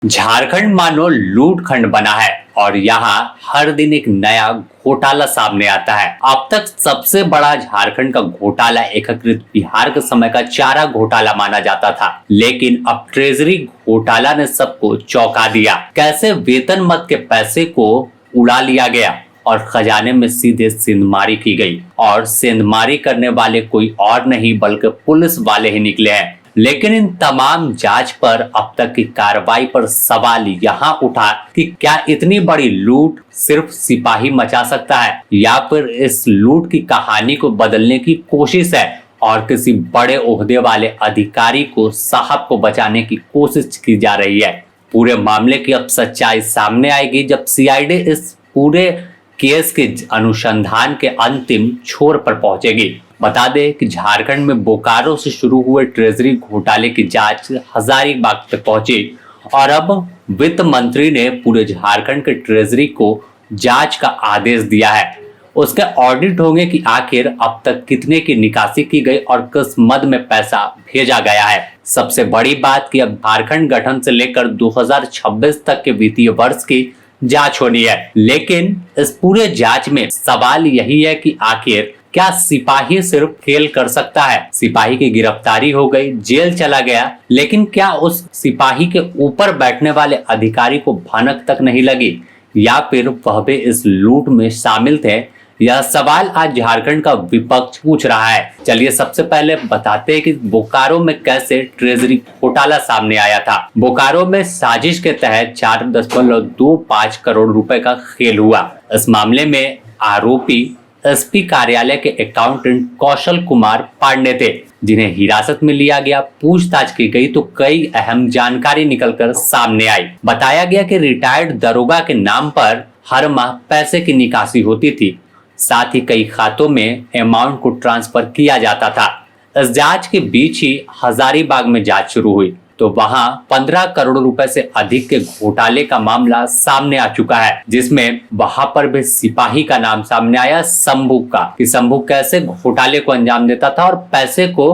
झारखंड मानो लूट खंड बना है और यहाँ हर दिन एक नया घोटाला सामने आता है। अब तक सबसे बड़ा झारखंड का घोटाला एकीकृत बिहार के समय का चारा घोटाला माना जाता था, लेकिन अब ट्रेजरी घोटाला ने सबको चौंका दिया। कैसे वेतन मद के पैसे को उड़ा लिया गया और खजाने में सीधे सेंधमारी की गई, और सेंधमारी करने वाले कोई और नहीं बल्कि पुलिस वाले ही निकले हैं। लेकिन इन तमाम जांच पर अब तक की कार्रवाई पर सवाल यहाँ उठा कि क्या इतनी बड़ी लूट सिर्फ सिपाही मचा सकता है, या फिर इस लूट की कहानी को बदलने की कोशिश है और किसी बड़े ओहदे वाले अधिकारी को साहब को बचाने की कोशिश की जा रही है। पूरे मामले की अब सच्चाई सामने आएगी जब सीआईडी इस पूरे केस के अनुसंधान के अंतिम छोर पर पहुंचेगी। बता दें कि झारखंड में बोकारो से शुरू हुए ट्रेजरी घोटाले की जांच हजारीबाग तक पहुंची और अब वित्त मंत्री ने पूरे झारखंड के ट्रेजरी को जांच का आदेश दिया है। उसके ऑडिट होंगे कि आखिर अब तक कितने की निकासी की गई और किस मद में पैसा भेजा गया है। सबसे बड़ी बात कि अब झारखंड गठन से लेकर 2026 तक के वित्तीय वर्ष की जांच होनी है। लेकिन इस पूरे जांच में सवाल यही है कि आखिर क्या सिपाही सिर्फ खेल कर सकता है? सिपाही की गिरफ्तारी हो गई, जेल चला गया, लेकिन क्या उस सिपाही के ऊपर बैठने वाले अधिकारी को भनक तक नहीं लगी, या फिर वह भी इस लूट में शामिल थे? यह सवाल आज झारखंड का विपक्ष पूछ रहा है। चलिए सबसे पहले बताते हैं कि बोकारो में कैसे ट्रेजरी घोटाला सामने आया था। बोकारो में साजिश के तहत 4.25 करोड़ रुपए का खेल हुआ। इस मामले में आरोपी एसपी कार्यालय के अकाउंटेंट कौशल कुमार पांडे थे, जिन्हें हिरासत में लिया गया। पूछताछ की गई तो कई अहम जानकारी निकलकर सामने आई। बताया गया कि रिटायर्ड दरोगा के नाम पर हर माह पैसे की निकासी होती थी, साथ ही कई खातों में अमाउंट को ट्रांसफर किया जाता था। इस जांच के बीच ही हजारीबाग में जांच शुरू हुई तो वहां 15 करोड़ रुपए से अधिक के घोटाले का मामला सामने आ चुका है, जिसमें वहां पर भी सिपाही का नाम सामने आया, शंभू का, कि शंभू कैसे घोटाले को अंजाम देता था और पैसे को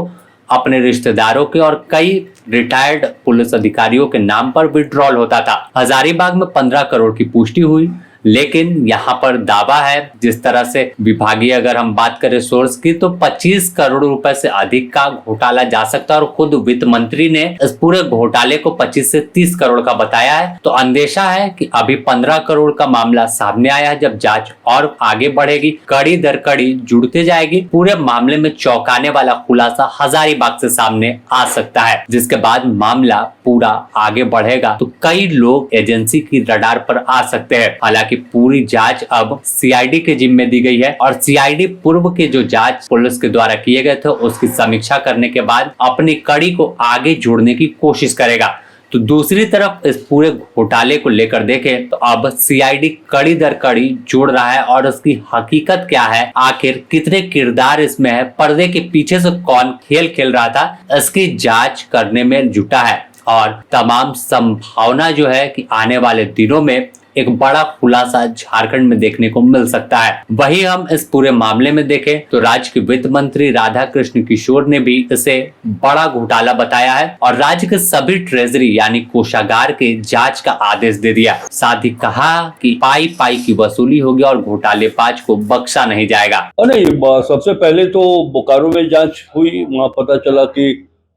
अपने रिश्तेदारों के और कई रिटायर्ड पुलिस अधिकारियों के नाम पर विड्रॉल होता था। हजारीबाग में 15 करोड़ की पुष्टि हुई, लेकिन यहाँ पर दावा है, जिस तरह से विभागीय अगर हम बात करें सोर्स की, तो 25 करोड़ रुपए से अधिक का घोटाला जा सकता है और खुद वित्त मंत्री ने इस पूरे घोटाले को 25 से 30 करोड़ का बताया है। तो अंदेशा है कि अभी 15 करोड़ का मामला सामने आया है। जब जांच और आगे बढ़ेगी, कड़ी दर कड़ी जुड़ते जाएगी, पूरे मामले में चौंकाने वाला खुलासा हजारीबाग से सामने आ सकता है, जिसके बाद मामला पूरा आगे बढ़ेगा तो कई लोग एजेंसी की रडार पर आ सकते हैं। हालांकि पूरी जांच अब सीआईडी के जिम्मे दी गई है और सीआईडी पूर्व के जो जांच पुलिस के द्वारा किए गए थे उसकी समीक्षा करने के बाद अपनी कड़ी को आगे जोड़ने की कोशिश करेगा। तो दूसरी तरफ इस पूरे घोटाले को लेकर देखें तो अब सीआईडी कड़ी दर कड़ी जोड़ रहा है और उसकी हकीकत क्या है, आखिर कितने किरदार इसमें है, पर्दे के पीछे से कौन खेल खेल रहा था, इसकी जांच करने में जुटा है। और तमाम संभावना जो है कि आने वाले दिनों में एक बड़ा खुलासा झारखंड में देखने को मिल सकता है। वही हम इस पूरे मामले में देखें तो राज्य के वित्त मंत्री राधा कृष्ण किशोर ने भी इसे बड़ा घोटाला बताया है और राज्य के सभी ट्रेजरी यानी कोषागार के जांच का आदेश दे दिया। साथ ही कहा कि पाई पाई की वसूली होगी और घोटालेबाज को बख्शा नहीं जाएगा। नहीं, सबसे पहले तो बोकारो में जांच हुई, वहां पता चला कि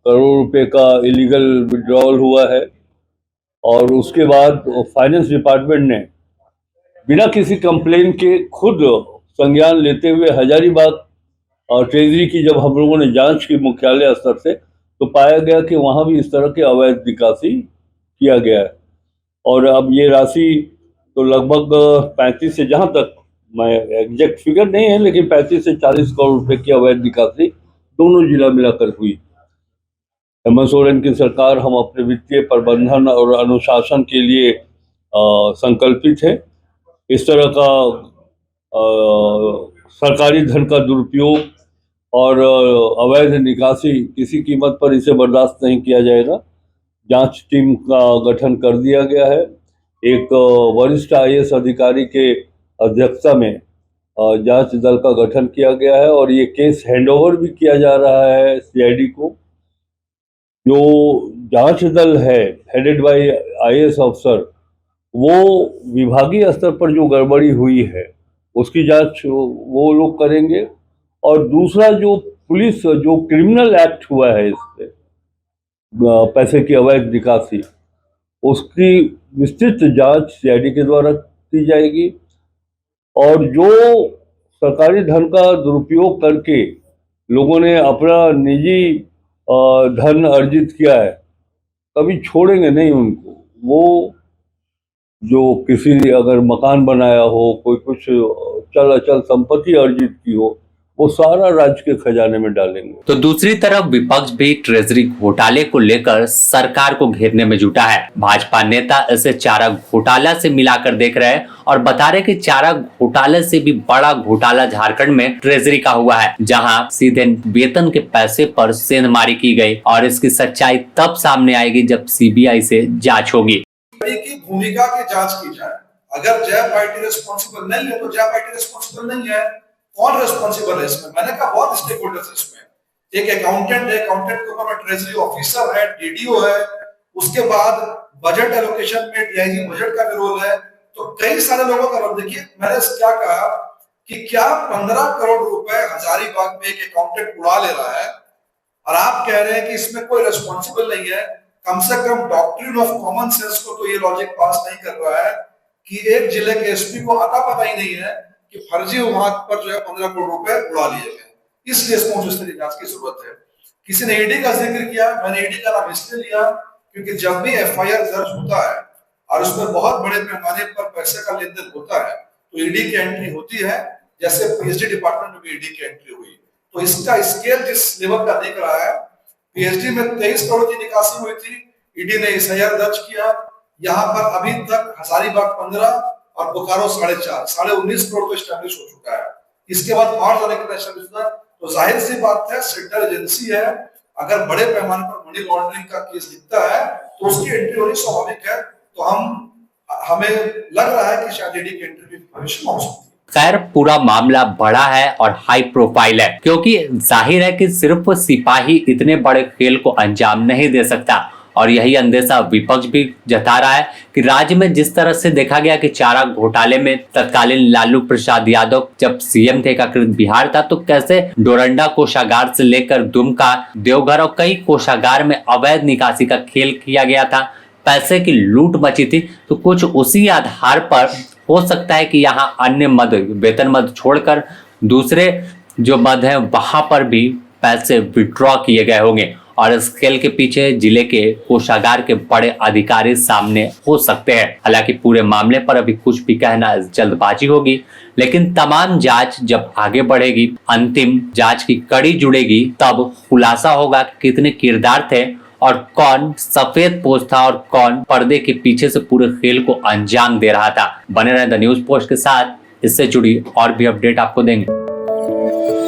करोड़ रुपए का इलीगल विड्रॉल हुआ है और उसके बाद फाइनेंस डिपार्टमेंट ने बिना किसी कंप्लेन के खुद संज्ञान लेते हुए हजारीबाग और ट्रेजरी की जब हम लोगों ने जांच की मुख्यालय स्तर से, तो पाया गया कि वहां भी इस तरह के अवैध निकासी किया गया है। और अब ये राशि तो लगभग 35 से, जहां तक मैं एग्जैक्ट फिगर नहीं है, लेकिन 35 से 40 करोड़ रुपए की अवैध निकासी दोनों जिला मिलाकर हुई। हेमंत सोरेन की सरकार, हम अपने वित्तीय प्रबंधन और अनुशासन के लिए संकल्पित है। इस तरह का सरकारी धन का दुरुपयोग और अवैध निकासी किसी कीमत पर इसे बर्दाश्त नहीं किया जाएगा। जांच टीम का गठन कर दिया गया है। एक वरिष्ठ आईएएस अधिकारी के अध्यक्षता में जांच दल का गठन किया गया है और ये केस हैंडओवर भी किया जा रहा है सीआईडी को। जो जांच दल है हेडेड बाय आईएएस अफसर, वो विभागीय स्तर पर जो गड़बड़ी हुई है उसकी जांच वो लोग करेंगे। और दूसरा जो पुलिस जो क्रिमिनल एक्ट हुआ है इस पे पैसे की अवैध निकासी, उसकी विस्तृत जांच सीआईडी के द्वारा की जाएगी। और जो सरकारी धन का दुरुपयोग करके लोगों ने अपना निजी धन अर्जित किया है, कभी छोड़ेंगे नहीं उनको। वो जो किसी अगर मकान बनाया हो, कोई कुछ चल अचल संपत्ति अर्जित की हो, वो सारा राज्य के खजाने में डालेंगे। तो दूसरी तरफ विपक्ष भी ट्रेजरी घोटाले को लेकर सरकार को घेरने में जुटा है। भाजपा नेता इसे चारा घोटाला से मिलाकर देख रहे हैं और बता रहे कि चारा घोटाले से भी बड़ा घोटाला झारखंड में ट्रेजरी का हुआ है, जहां सीधे वेतन के पैसे पर सेंधमारी की गई और इसकी सच्चाई तब सामने आएगी जब सीबीआई से जांच होगी। की भूमिका की जांच की जाए। अगर जय पार्टी रिस्पॉन्सिबल नहीं है तो जय पार्टी रिस्पॉन्सिबल नहीं है, कौन रिस्पॉन्सिबल है इसमें? मैंने कहा बहुत स्टेक होल्डर्स इसमें। एक अकाउंटेंट है, अकाउंटेंट के ऊपर में ट्रेजरी ऑफिसर है, डीडीओ है, उसके बाद बजट एलोकेशन में डीआईजी बजट का भी रोल है। तो कई सारे लोगों का रोल। देखिए मैंने क्या कहा कि क्या 15 करोड़ रुपए हजारीबाग में एक अकाउंटेंट उड़ा ले रहा है और आप कह रहे हैं कि इसमें कोई रिस्पॉन्सिबल नहीं है? कम से कम डॉक्ट्रिन ऑफ कॉमन सेंस को तो ये लॉजिक पास नहीं कर रहा है कि एक जिले के एसपी को आता पता ही नहीं है कि फर्जी विभाग पर जो है 15 करोड़ रुपए उड़ा लिए गए। इसलिए इसको मुझे जांच की जरूरत है। किसी ने ईडी का जिक्र किया, मैंने ईडी का नाम इसलिए लिया क्योंकि जब भी एफआईआर दर्ज होता है और उसमें बहुत बड़े पैमाने पर पैसे का लेन देन होता है तो ईडी की एंट्री होती है। जैसे पीएचडी डिपार्टमेंट में भी ईडी की एंट्री हुई। तो इसका स्केल जिस लेवल का दिख रहा है, पीएचडी में 23 करोड़ की निकासी हुई थी, ईडी ने एफआईआर दर्ज किया। यहाँ पर अभी तक हजारीबाग 15 और बोकारो 4.5 करोड़ तो स्टैब्लिश हो चुका है। इसके बाद और जाने के स्टैब्लिश होगा तो जाहिर सी बात है सेंट्रल एजेंसी है, अगर बड़े पैमाने पर मनी लॉन्ड्रिंग का केस दिखता है तो उसकी एंट्री होनी स्वाभाविक है। तो हमें लग रहा है कि शायद ईडी की एंट्री भी भविष्य में हो सकती है। खैर पूरा मामला बड़ा है और हाई प्रोफाइल है, क्योंकि जाहिर है कि सिर्फ सिपाही इतने बड़े खेल को अंजाम नहीं दे सकता। और यही अंदेशा विपक्ष भी जता रहा है कि राज्य में जिस तरह से देखा गया कि चारा घोटाले में तत्कालीन लालू प्रसाद यादव जब सीएम थे, एकीकृत बिहार था, तो कैसे डोरंडा कोषागार से लेकर दुमका, देवघर और कई कोषागार में अवैध निकासी का खेल किया गया था, पैसे की लूट मची थी। तो कुछ उसी आधार पर हो सकता है कि यहाँ अन्य मद, वेतन मद छोड़कर दूसरे जो मद है वहां पर भी पैसे विड्रॉ किए गए होंगे और इस खेल के पीछे जिले के कोषागार के बड़े अधिकारी सामने हो सकते हैं। हालांकि पूरे मामले पर अभी कुछ भी कहना जल्दबाजी होगी, लेकिन तमाम जांच जब आगे बढ़ेगी, अंतिम जांच की कड़ी जुड़ेगी, तब खुलासा होगा कि कितने किरदार थे और कौन सफेद पोस्ट था और कौन पर्दे के पीछे से पूरे खेल को अंजाम दे रहा था। बने रहे द न्यूज पोस्ट के साथ, इससे जुड़ी और भी अपडेट आपको देंगे।